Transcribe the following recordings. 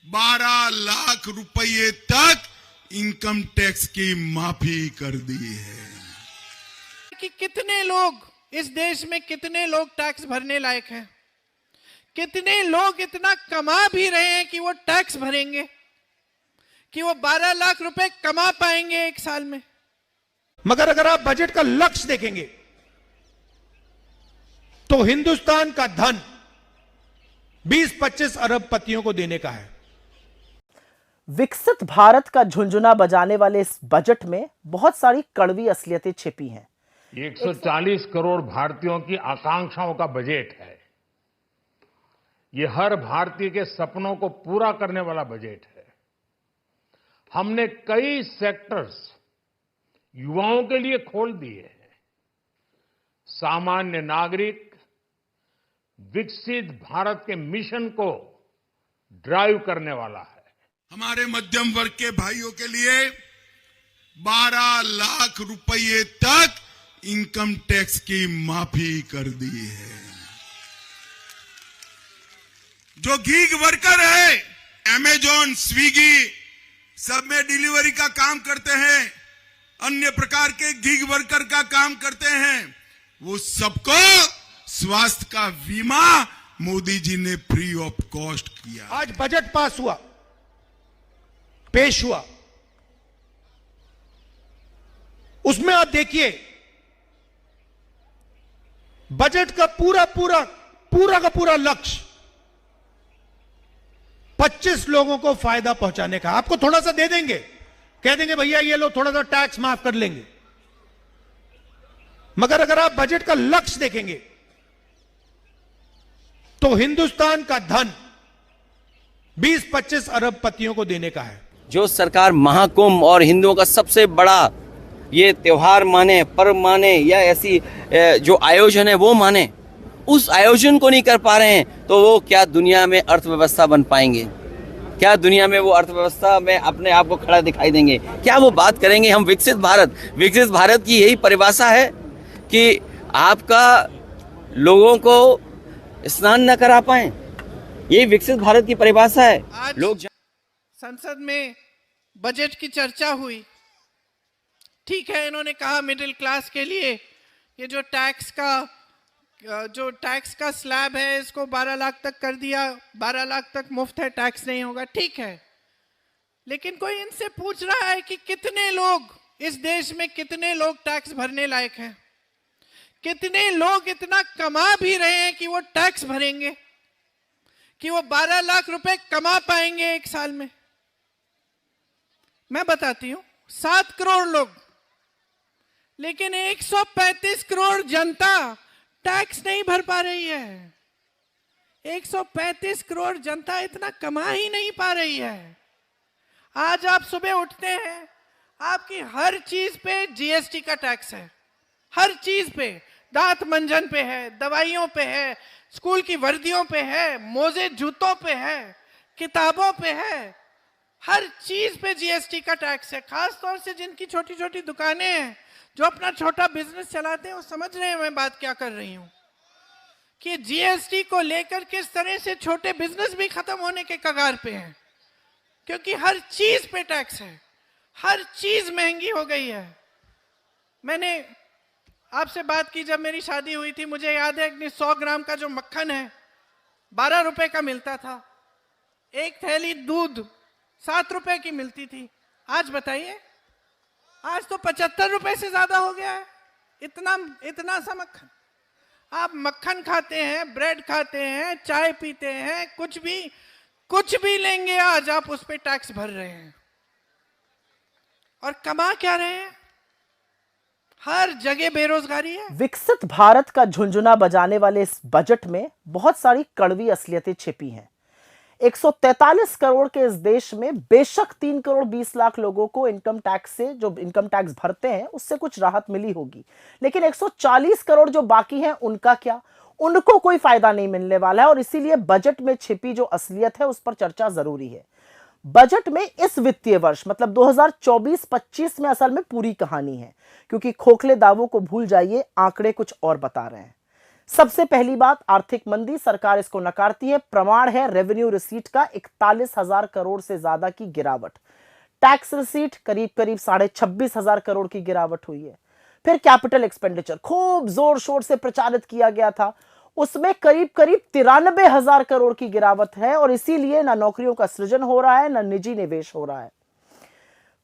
12 लाख रुपए तक income tax की माफी कर दी है। कि कितने लोग इस देश में, कितने लोग टैक्स भरने लायक हैं, कितने लोग इतना कमा भी रहे हैं कि वो टैक्स भरेंगे, कि वो 12 लाख रुपए कमा पाएंगे एक साल में। मगर अगर आप बजट का लक्ष्य देखेंगे तो हिंदुस्तान का धन 20-25 अरबपतियों को देने का है। विकसित भारत का झुंझुना बजाने वाले इस बजट में बहुत सारी कड़वी असलियतें छिपी हैं। 140 करोड़ भारतीयों की आकांक्षाओं का बजट है। ये हर भारतीय के सपनों को पूरा करने वाला बजट है। हमने कई सेक्टर्स युवाओं के लिए खोल दिए हैं। सामान्य नागरिक विकसित भारत के मिशन को ड्राइव करने वाला है। हमारे मध्यम वर्ग के भाइयों के लिए 12 लाख रुपए तक इनकम टैक्स की माफी कर दी है। जो गीग वर्कर है, अमेजॉन, स्विगी सब में डिलीवरी का काम करते हैं, अन्य प्रकार के गीग वर्कर का काम करते हैं, वो सबको स्वास्थ्य का बीमा मोदी जी ने फ्री ऑफ कॉस्ट किया। आज बजट पास हुआ, पेश हुआ, उसमें आप देखिए बजट का पूरा लक्ष्य 25 लोगों को फायदा पहुंचाने का। आपको थोड़ा सा दे देंगे, कह देंगे भैया ये लो थोड़ा सा टैक्स माफ कर लेंगे। मगर अगर आप बजट का लक्ष्य देखेंगे तो हिंदुस्तान का धन 20-25 अरबपतियों को देने का है। जो सरकार महाकुंभ और हिंदुओं का सबसे बड़ा ये त्योहार माने, पर्व माने या ऐसी जो आयोजन है वो माने, उस आयोजन को नहीं कर पा रहे हैं तो वो क्या दुनिया में अर्थव्यवस्था बन पाएंगे? क्या दुनिया में वो अर्थव्यवस्था में अपने आप को खड़ा दिखाई देंगे? क्या वो बात करेंगे हम विकसित भारत की यही परिभाषा है कि आपका लोगों को स्नान न करा पाए? यही विकसित भारत की परिभाषा है। आज लोग संसद में बजट की चर्चा हुई, ठीक है, इन्होंने कहा मिडिल क्लास के लिए ये जो टैक्स का स्लैब है इसको 12 लाख तक कर दिया, 12 लाख तक मुफ्त है, टैक्स नहीं होगा, ठीक है। लेकिन कोई इनसे पूछ रहा है कि कितने लोग इस देश में, कितने लोग टैक्स भरने लायक हैं, कितने लोग इतना कमा भी रहे हैं कि वो टैक्स भरेंगे, कि वो 12 लाख रुपए कमा पाएंगे एक साल में? मैं बताती हूं, 7 करोड़ लोग, लेकिन 135 करोड़ जनता टैक्स नहीं भर पा रही है। 135 करोड़ जनता इतना कमा ही नहीं पा रही है। आज आप सुबह उठते हैं, आपकी हर चीज पे जीएसटी का टैक्स है, हर चीज पे, दांत मंजन पे है, दवाइयों पे है, स्कूल की वर्दियों पे है, मोजे जूतों पे है, किताबों पे है, हर चीज पे जीएसटी का टैक्स है। खास तौर से जिनकी छोटी छोटी दुकानें हैं, जो अपना छोटा बिजनेस चलाते हैं, वो समझ रहे हैं मैं बात क्या कर रही हूं, कि जीएसटी को लेकर किस तरह से छोटे बिजनेस भी खत्म होने के कगार पे हैं, क्योंकि हर चीज पे टैक्स है, हर चीज महंगी हो गई है। मैंने आपसे बात की जब मेरी शादी हुई थी, मुझे याद है कि 100 ग्राम का जो मक्खन है 12 रुपए का मिलता था, एक थैली दूध 7 रुपए की मिलती थी। आज बताइए, आज तो 75 रुपए से ज्यादा हो गया है। इतना सा मक्खन, आप मक्खन खाते हैं, ब्रेड खाते हैं, चाय पीते हैं, कुछ भी लेंगे आज आप उस पे टैक्स भर रहे हैं। और कमा क्या रहे हैं? हर जगह बेरोजगारी है। विकसित भारत का झुंझुना बजाने वाले इस बजट में बहुत सारी कड़वी असलियतें छिपी हैं। 143 करोड़ के इस देश में बेशक 3 करोड़ 20 लाख लोगों को इनकम टैक्स से, जो इनकम टैक्स भरते हैं, उससे कुछ राहत मिली होगी, लेकिन 140 करोड़ जो बाकी हैं उनका क्या? उनको कोई फायदा नहीं मिलने वाला है। और इसीलिए बजट में छिपी जो असलियत है उस पर चर्चा जरूरी है। बजट में इस वित्तीय वर्ष मतलब 2024-25 में असल में पूरी कहानी है, क्योंकि खोखले दावों को भूल जाइए, आंकड़े कुछ और बता रहे हैं। सबसे पहली बात, आर्थिक मंदी, सरकार इसको नकारती है। प्रमाण है रेवेन्यू रिसीट का 41,000 करोड़ से ज्यादा की गिरावट। टैक्स रिसीट करीब 26,500 करोड़ की गिरावट हुई है। फिर कैपिटल एक्सपेंडिचर खूब जोर शोर से प्रचारित किया गया था, उसमें करीब 93,000 करोड़ की गिरावट है और इसीलिए ना नौकरियों का सृजन हो रहा है, ना निजी निवेश हो रहा है।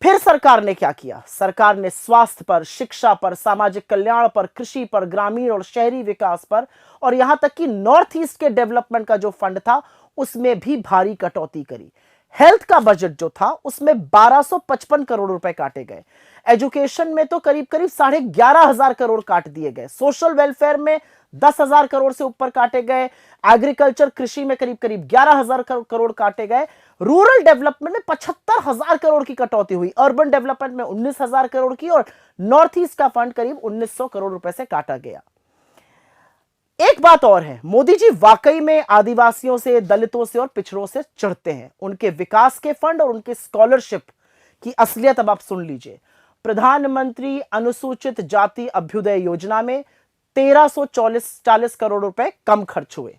फिर सरकार ने क्या किया? सरकार ने स्वास्थ्य पर, शिक्षा पर, सामाजिक कल्याण पर, कृषि पर, ग्रामीण और शहरी विकास पर और यहां तक कि नॉर्थ ईस्ट के डेवलपमेंट का जो फंड था उसमें भी भारी कटौती करी। हेल्थ का बजट जो था उसमें 1255 करोड़ रुपए काटे गए। एजुकेशन में तो करीब 11,500 करोड़ काट दिए गए। सोशल वेलफेयर में 10,000 करोड़ से ऊपर काटे गए। एग्रीकल्चर, कृषि में करीब 11,000 करोड़ काटे गए। रूरल डेवलपमेंट में 75,000 करोड़ की कटौती हुई। अर्बन डेवलपमेंट में 19,000 करोड़ की और नॉर्थ ईस्ट का फंड करीब 1,900 करोड़ रुपए से काटा गया। एक बात और है, मोदी जी वाकई में आदिवासियों से, दलितों से और पिछड़ों से चिढ़ते हैं। उनके विकास के फंड और उनके स्कॉलरशिप की असलियत अब आप सुन लीजिए। प्रधानमंत्री अनुसूचित जाति अभ्युदय योजना में 1,340 करोड़ रुपए कम खर्च हुए।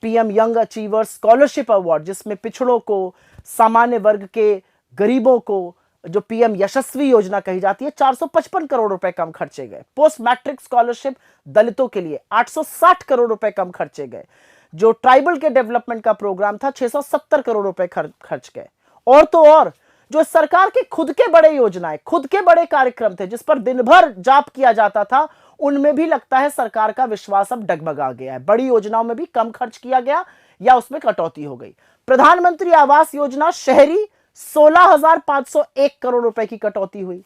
PM young achiever scholarship award, जिसमें पिछड़ों को, सामान्य वर्ग के गरीबों को, जो पीएम यशस्वी योजना कही जाती है, 455 करोड़ रुपए कम खर्चे गए। पोस्ट मैट्रिक स्कॉलरशिप दलितों के लिए 860 करोड़ रुपए कम खर्चे गए। जो ट्राइबल के डेवलपमेंट का प्रोग्राम था 670 करोड़ रुपए खर्च गए। और तो और जो सरकार के खुद के बड़े योजनाएं, खुद के बड़े कार्यक्रम थे जिस पर दिन भर जाप किया जाता था, उनमें भी लगता है सरकार का विश्वास अब डगमगा गया है। बड़ी योजनाओं में भी कम खर्च किया गया या उसमें कटौती हो गई। प्रधानमंत्री आवास योजना शहरी 16,501 करोड़ रुपए की कटौती हुई।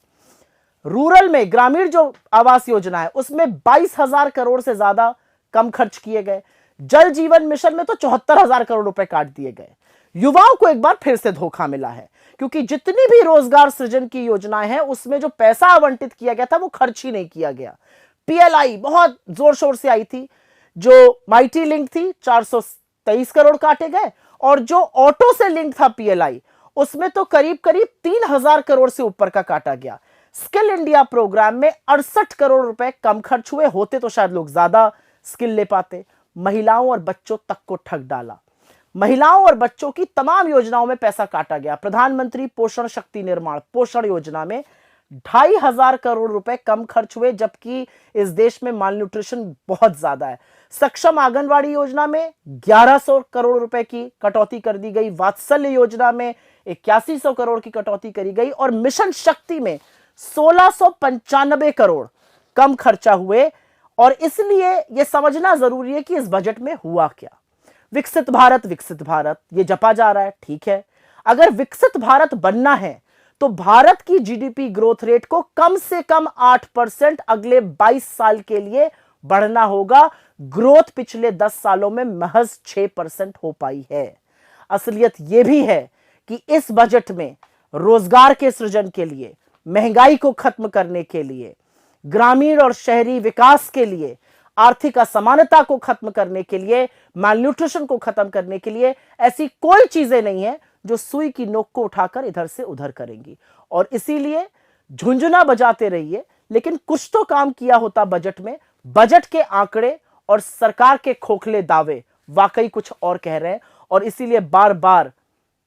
रूरल में, ग्रामीण जो आवास योजना है उसमें 22,000 करोड़ से ज्यादा कम खर्च किए गए। जल जीवन मिशन में तो 74,000 करोड़ रुपए काट दिए गए। युवाओं को एक बार फिर से धोखा मिला है, क्योंकि जितनी भी रोजगार सृजन की योजनाएं हैं उसमें जो पैसा आवंटित किया गया था वो खर्च ही नहीं किया गया। पीएलआई बहुत जोर शोर से आई थी, जो माइटी लिंक थी 423 करोड़ काटे गए और जो ऑटो से लिंक था पीएलआई उसमें तो करीब 3,000 करोड़ से ऊपर का काटा गया। स्किल इंडिया प्रोग्राम में 68 करोड़ रुपए कम खर्च हुए, होते तो शायद लोग ज्यादा स्किल ले पाते। महिलाओं और बच्चों तक को ठग डाला। महिलाओं और बच्चों की तमाम योजनाओं में पैसा काटा गया। प्रधानमंत्री पोषण शक्ति निर्माण पोषण योजना में 2,500 करोड़ रुपए कम खर्च हुए, जबकि इस देश में मालन्यूट्रिशन बहुत ज्यादा है। सक्षम आंगनवाड़ी योजना में 1,100 करोड़ रुपए की कटौती कर दी गई। वात्सल्य योजना में 8100 करोड़ की कटौती करी गई और मिशन शक्ति में 1,695 करोड़ कम खर्चा हुए। और इसलिए यह समझना जरूरी है कि इस बजट में हुआ क्या। विकसित भारत ये जपा जा रहा है, ठीक है। अगर विकसित भारत बनना है तो भारत की जीडीपी ग्रोथ रेट को कम से कम 8% अगले 22 साल के लिए बढ़ना होगा। ग्रोथ पिछले 10 सालों में महज 6% हो पाई है। असलियत यह भी है कि इस बजट में रोजगार के सृजन के लिए, महंगाई को खत्म करने के लिए, ग्रामीण और शहरी विकास के लिए, आर्थिक असमानता को खत्म करने के लिए, मालन्यूट्रिशन को खत्म करने के लिए ऐसी कोई चीजें नहीं है जो सुई की नोक को उठाकर इधर से उधर करेंगी। और इसीलिए झुंझुना बजाते रहिए, लेकिन कुछ तो काम किया होता बजट में। बजट के आंकड़े और सरकार के खोखले दावे वाकई कुछ और कह रहे हैं। और इसीलिए बार बार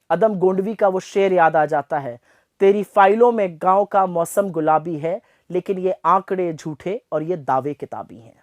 अदम गोंडवी का वो शेर याद आ जाता है, तेरी फाइलों में गांव का मौसम गुलाबी है, लेकिन ये आंकड़े झूठे और ये दावे किताबी हैं।